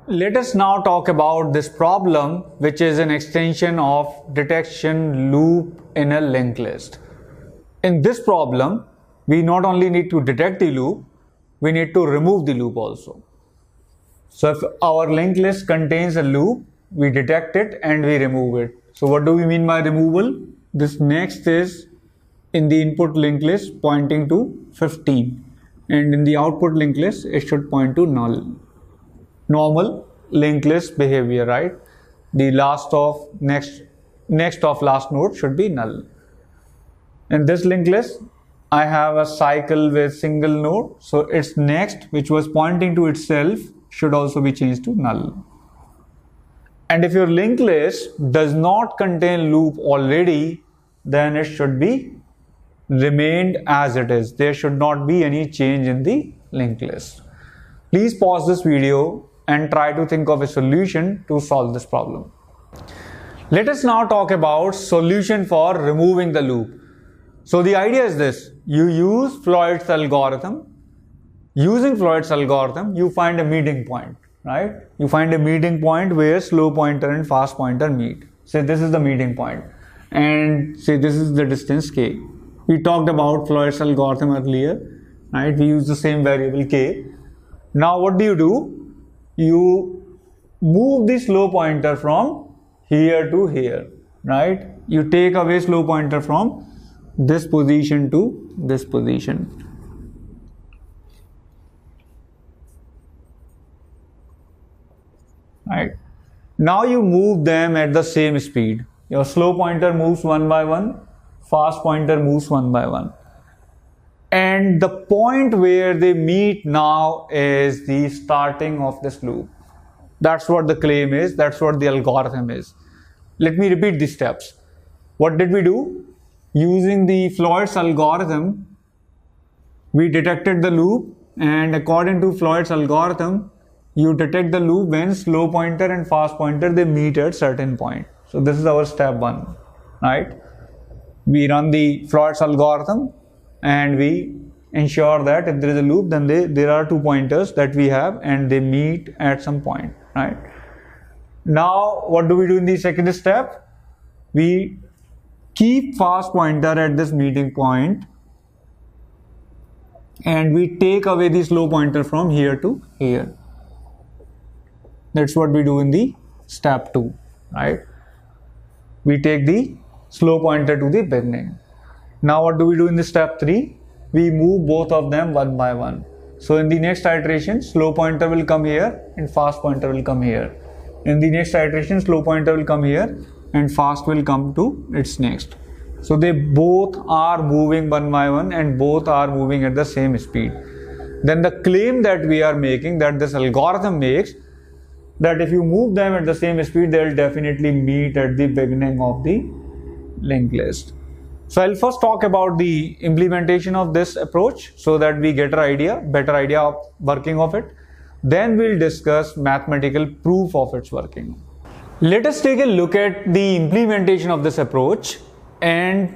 Let us now talk about this problem, which is an extension of detection loop in a linked list. In this problem, we not only need to detect the loop, we need to remove the loop also. So if our linked list contains a loop, we detect it and we remove it. So what do we mean by removal? This next is in the input linked list pointing to 15, and in the output linked list it should point to null. Normal linked list behavior, right? The last of next of last node should be null. In this linked list, I have a cycle with single node, so its next, which was pointing to itself, should also be changed to null. And if your linked list does not contain loop already, then it should be remained as it is. There should not be any change in the linked list. Please pause this video and try to think of a solution to solve this problem. Let us now talk about solution for removing the loop. So the idea is this: you use Floyd's algorithm. Using Floyd's algorithm, you find a meeting point, right? You find a meeting point where slow pointer and fast pointer meet. Say this is the meeting point, and say this is the distance k. We talked about Floyd's algorithm earlier, right? We use the same variable k. Now what do? You move the slow pointer from here to here, right? You take away slow pointer from this position to this position. Right? Now you move them at the same speed. Your slow pointer moves one by one, fast pointer moves one by one. And the point where they meet now is the starting of this loop. That's what the claim is. That's what the algorithm is. Let me repeat the steps. What did we do? Using the Floyd's algorithm, we detected the loop, and according to Floyd's algorithm, you detect the loop when slow pointer and fast pointer, they meet at certain point. So this is our step one, right? We run the Floyd's algorithm and we ensure that if there is a loop, then there are two pointers that we have and they meet at some point, right? Now what do we do in the second step? We keep fast pointer at this meeting point and we take away the slow pointer from here to here. That's what we do in the step 2, right? We take the slow pointer to the beginning. Now what do we do in the step 3? We move both of them one by one. So in the next iteration, slow pointer will come here and fast pointer will come here. In the next iteration, slow pointer will come here and fast will come to its next. So they both are moving one by one and both are moving at the same speed. Then the claim that we are making, that this algorithm makes, that if you move them at the same speed, they will definitely meet at the beginning of the linked list. So I'll first talk about the implementation of this approach so that we get an better idea of working of it. Then we'll discuss mathematical proof of its working. Let us take a look at the implementation of this approach and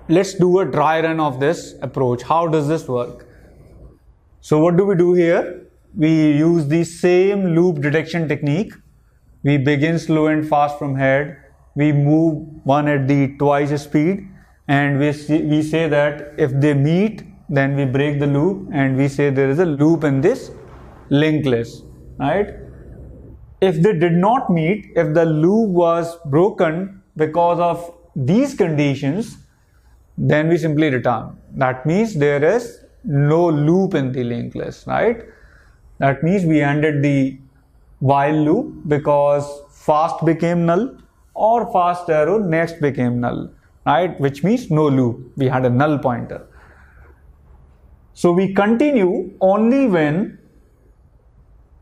let's do a dry run of this approach. How does this work? So what do we do here? We use the same loop detection technique. We begin slow and fast from head. We move one at the twice speed and we say that if they meet, then we break the loop and we say there is a loop in this linked list, right? If they did not meet, if the loop was broken because of these conditions, then we simply return. That means there is no loop in the linked list, right? That means we ended the while loop because fast became null or fast arrow next became null, right? Which means no loop. We had a null pointer. So we continue only when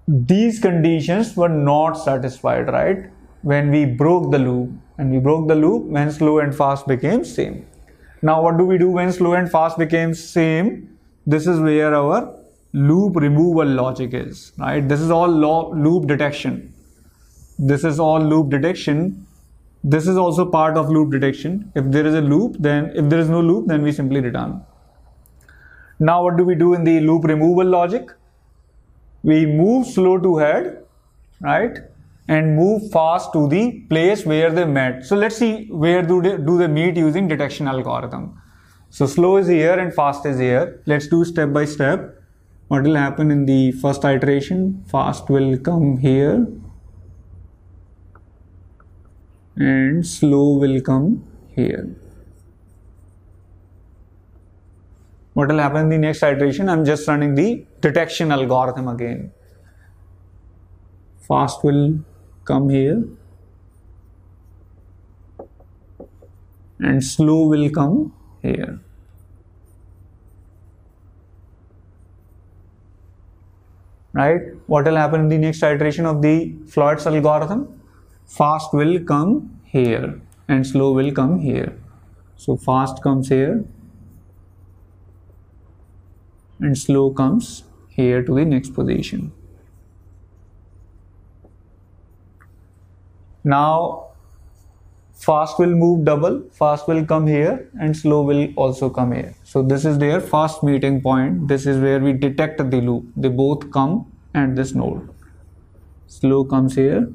these conditions were not satisfied, right? When we broke the loop, and we broke the loop when slow and fast became same. Now what do we do when slow and fast became same? This is where our loop removal logic is, right? This is all loop detection. This is all loop detection. This is also part of loop detection. If there is a loop, then if there is no loop, then we simply return. Now what do we do in the loop removal logic? We move slow to head right, and move fast to the place where they met. So let's see where do they meet using detection algorithm. So slow is here and fast is here. Let's do step by step. What will happen in the first iteration? Fast will come here and slow will come here. What will happen in the next iteration? I'm just running the detection algorithm again. Fast will come here and slow will come here. Right? What will happen in the next iteration of the Floyd's algorithm? Fast will come here and slow will come here. So fast comes here and slow comes here to the next position. Now fast will move double, fast will come here and slow will also come here. So this is their fast meeting point. This is where we detect the loop. They both come at this node. Slow comes here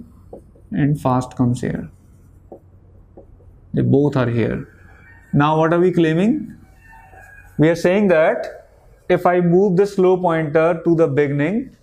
and fast comes here. They both are here. Now what are we claiming? We are saying that if I move the slow pointer to the beginning,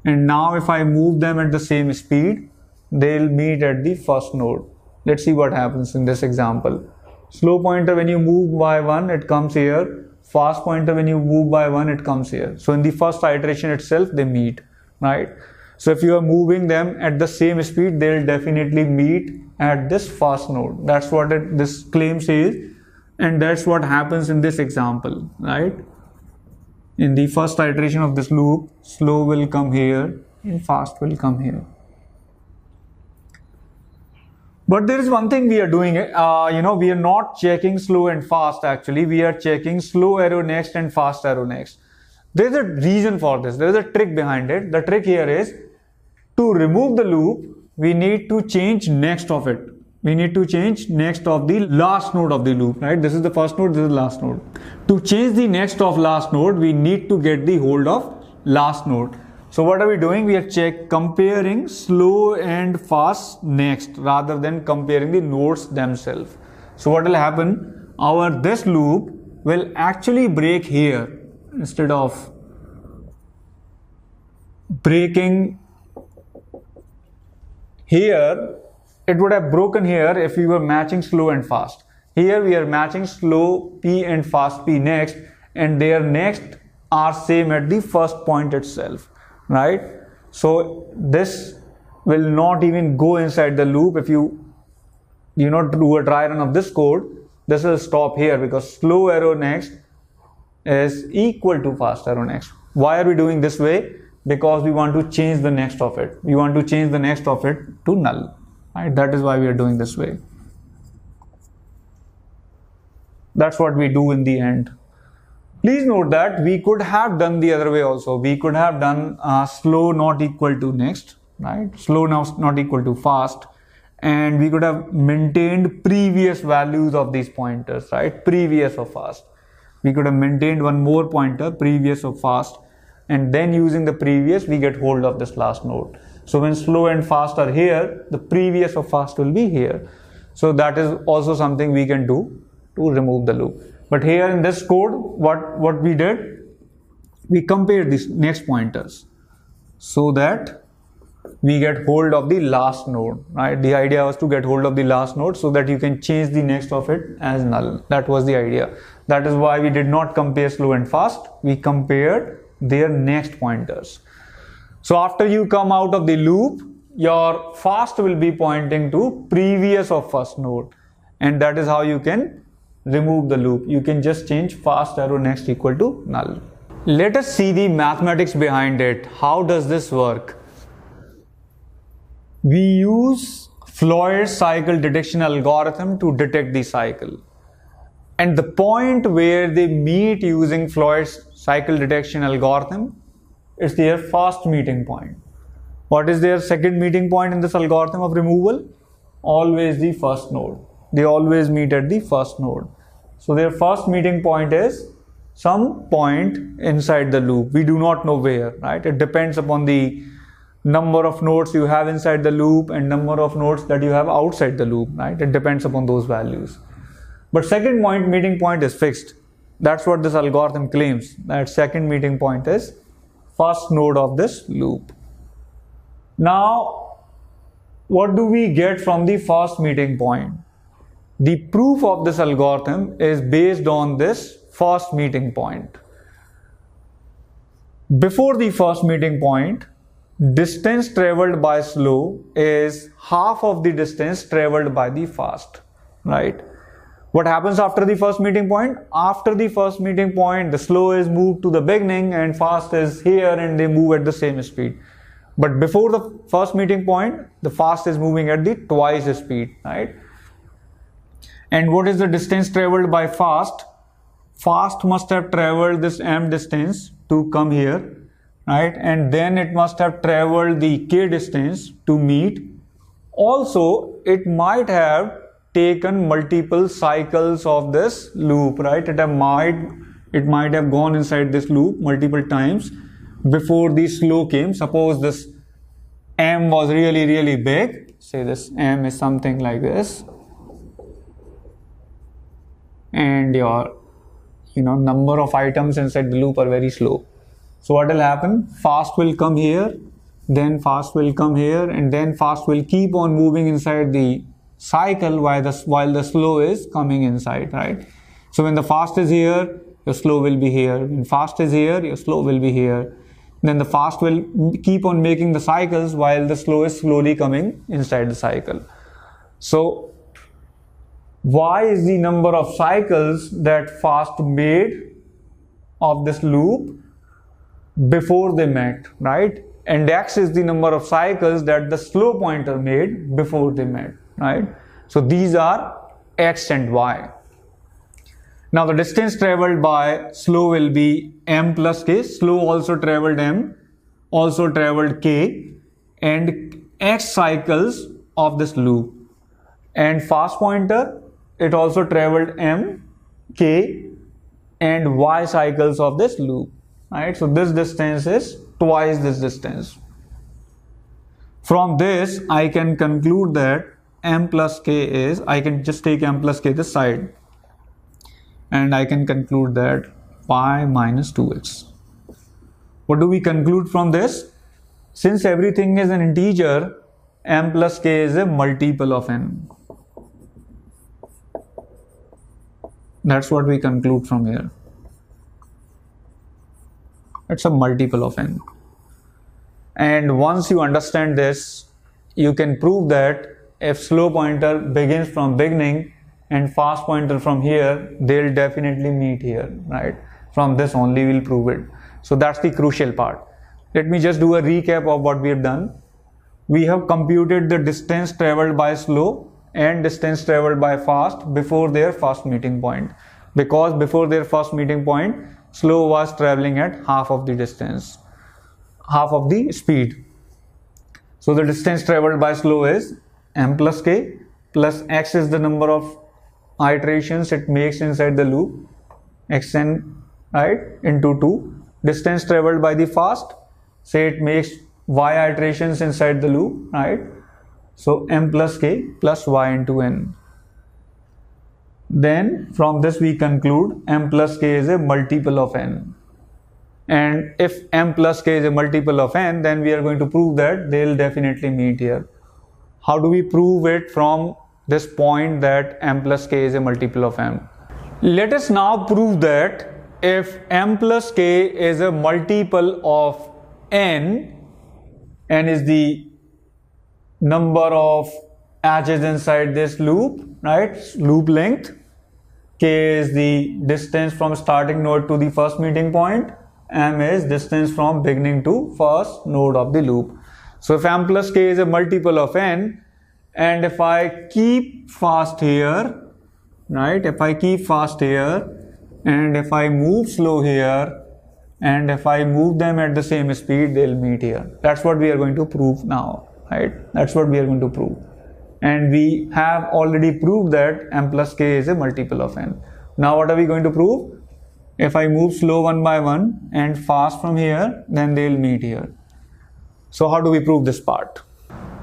and now if I move them at the same speed, they'll meet at the first node. Let's see what happens in this example. Slow pointer, when you move by 1, it comes here. Fast pointer, when you move by 1, it comes here. So in the first iteration itself, they meet, right? So if you are moving them at the same speed, they'll definitely meet at this first node. That's what this claim says, and that's what happens in this example, right? In the first iteration of this loop, slow will come here and fast will come here. But there is one thing we are doing, we are not checking slow and fast actually. We are checking slow arrow next and fast arrow next. There's a reason for this. There's a trick behind it. The trick here is to remove the loop, we need to change next of it. We need to change next of the last node of the loop, right? This is the first node, this is the last node. To change the next of last node, we need to get the hold of last node. So what are we doing? We are comparing slow and fast next rather than comparing the nodes themselves. So what will happen? This loop will actually break here instead of breaking here. It would have broken here if we were matching slow and fast. Here we are matching slow P and fast P next, and their next are same at the first point itself, right? So this will not even go inside the loop. If you do a dry run of this code, this will stop here because slow arrow next is equal to fast arrow next. Why are we doing this way? Because we want to change the next of it. We want to change the next of it to null. Right? That is why we are doing this way. That's what we do in the end. Please note that we could have done the other way also. We could have done slow not equal to next, right? Slow now not equal to fast, and we could have maintained previous values of these pointers, right? Previous of fast. We could have maintained one more pointer, previous of fast, and then using the previous, we get hold of this last node. So when slow and fast are here, the previous of fast will be here. So that is also something we can do to remove the loop. But here in this code, what we did, we compared these next pointers so that we get hold of the last node, right? The idea was to get hold of the last node so that you can change the next of it as null. That was the idea. That is why we did not compare slow and fast. We compared their next pointers. So after you come out of the loop, your fast will be pointing to previous of first node, and that is how you can remove the loop. You can just change fast arrow next equal to null. Let us see the mathematics behind it. How does this work? We use Floyd's cycle detection algorithm to detect the cycle. And the point where they meet using Floyd's cycle detection algorithm is their first meeting point. What is their second meeting point in this algorithm of removal? Always the first node. They always meet at the first node. So their first meeting point is some point inside the loop. We do not know where, right? It depends upon the number of nodes you have inside the loop and number of nodes that you have outside the loop, right? It depends upon those values. But second meeting point is fixed. That's what this algorithm claims, that second meeting point is first node of this loop. Now, what do we get from the first meeting point? The proof of this algorithm is based on this first meeting point. Before the first meeting point, distance traveled by slow is half of the distance traveled by the fast, right? What happens after the first meeting point? After the first meeting point, the slow is moved to the beginning and fast is here, and they move at the same speed. But before the first meeting point, the fast is moving at the twice the speed, right? And what is the distance traveled by fast? Fast must have traveled this m distance to come here, right? And then it must have traveled the k distance to meet. Also, it might have taken multiple cycles of this loop, right? It might have gone inside this loop multiple times before the slow came. Suppose this m was really big. Say this m is something like this, and your number of items inside the loop are very slow. So what will happen? Fast will come here, then fast will come here, and then fast will keep on moving inside the cycle while the slow is coming inside, right? So when the fast is here, your slow will be here. When fast is here, your slow will be here. Then the fast will keep on making the cycles while the slow is slowly coming inside the cycle. So y is the number of cycles that fast made of this loop before they met, right? And x is the number of cycles that the slow pointer made before they met, right? So these are x and y. Now the distance traveled by slow will be m plus k. Slow also traveled m, also traveled k, and x cycles of this loop. And fast pointer, it also traveled m, k, and y cycles of this loop, right? So this distance is twice this distance. From this, I can conclude that m plus k is, I can just take m plus k this side, and I can conclude that y minus 2x. What do we conclude from this? Since everything is an integer, m plus k is a multiple of n. That's what we conclude from here. It's a multiple of n. And once you understand this, you can prove that if slow pointer begins from beginning and fast pointer from here, they'll definitely meet here, right? From this only we'll prove it. So that's the crucial part. Let me just do a recap of what we have done. We have computed the distance traveled by slow and distance traveled by fast before their first meeting point. Because before their first meeting point, slow was traveling at half of the distance, half of the speed. So the distance traveled by slow is m plus k, plus x is the number of iterations it makes inside the loop, xn, right, into 2. Distance traveled by the fast, say it makes y iterations inside the loop, right? So m plus k plus y into n. Then from this we conclude m plus k is a multiple of n. And if m plus k is a multiple of n, then we are going to prove that they will definitely meet here. How do we prove it from this point that m plus k is a multiple of m? Let us now prove that if m plus k is a multiple of n is the number of edges inside this loop, right? Loop length. K is the distance from starting node to the first meeting point. M is distance from beginning to first node of the loop. So if m plus k is a multiple of n, and if I keep fast here, right? If I keep fast here, and if I move slow here, and if I move them at the same speed, they'll meet here. That's what we are going to prove now, right? That's what we are going to prove. And we have already proved that m plus k is a multiple of n. Now what are we going to prove? If I move slow one by one and fast from here, then they'll meet here. So how do we prove this part?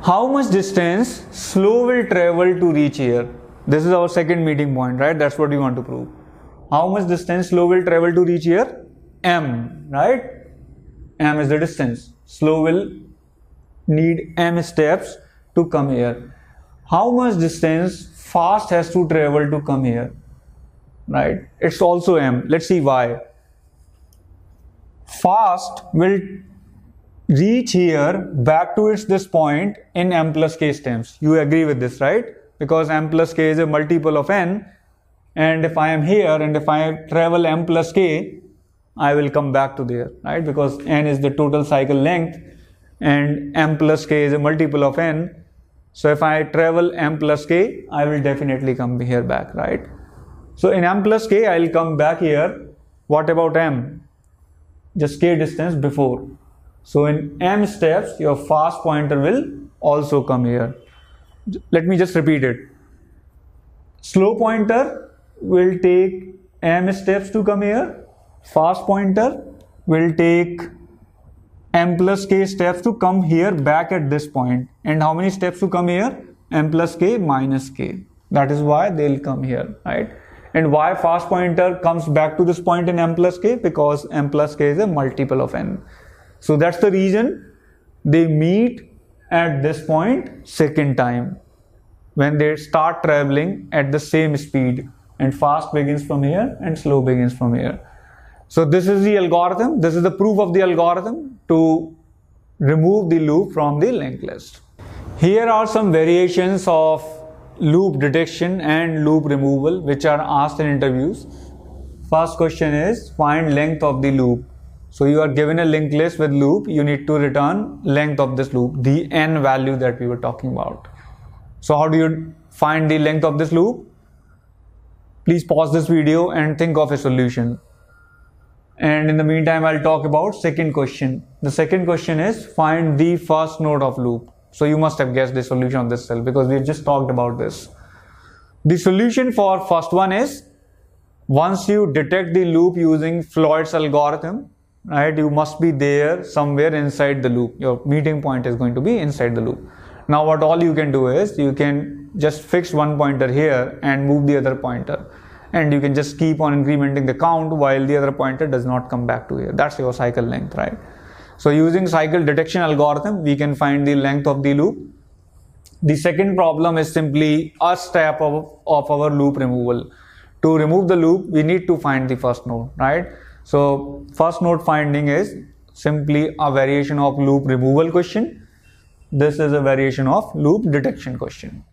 How much distance slow will travel to reach here? This is our second meeting point, right? That's what we want to prove. How much distance slow will travel to reach here? M, right? M is the distance. Slow will need m steps to come here. How much distance fast has to travel to come here? Right? It's also m. Let's see why. Fast will reach here back to this point in m plus k steps. You agree with this, right? Because m plus k is a multiple of n, and if I am here and if I travel m plus k, I will come back to there, right? Because n is the total cycle length and m plus k is a multiple of n. So if I travel m plus k, I will definitely come here back, right? So in m plus k, I will come back here. What about m? Just k distance before. So in m steps, your fast pointer will also come here. Let me just repeat it. Slow pointer will take m steps to come here. Fast pointer will take m plus k steps to come here back at this point. And how many steps to come here? M plus k minus k. That is why they'll come here, right? And why fast pointer comes back to this point in m plus k? Because m plus k is a multiple of n. So that's the reason they meet at this point second time, when they start traveling at the same speed, and fast begins from here and slow begins from here. So this is the algorithm. This is the proof of the algorithm to remove the loop from the linked list. Here are some variations of loop detection and loop removal which are asked in interviews. First question is find length of the loop. So you are given a linked list with loop, you need to return length of this loop, the n value that we were talking about. So how do you find the length of this loop? Please pause this video and think of a solution. And in the meantime, I'll talk about second question. The second question is find the first node of loop. So you must have guessed the solution of this cell because we just talked about this. The solution for first one is, once you detect the loop using Floyd's algorithm, right, you must be there somewhere inside the loop. Your meeting point is going to be inside the loop. Now what all you can do is you can just fix one pointer here and move the other pointer, and you can just keep on incrementing the count while the other pointer does not come back to here. That's your cycle length, right? So using cycle detection algorithm, we can find the length of the loop. The second problem is simply a step of our loop removal. To remove the loop, we need to find the first node, right? So first node finding is simply a variation of loop removal question. This is a variation of loop detection question.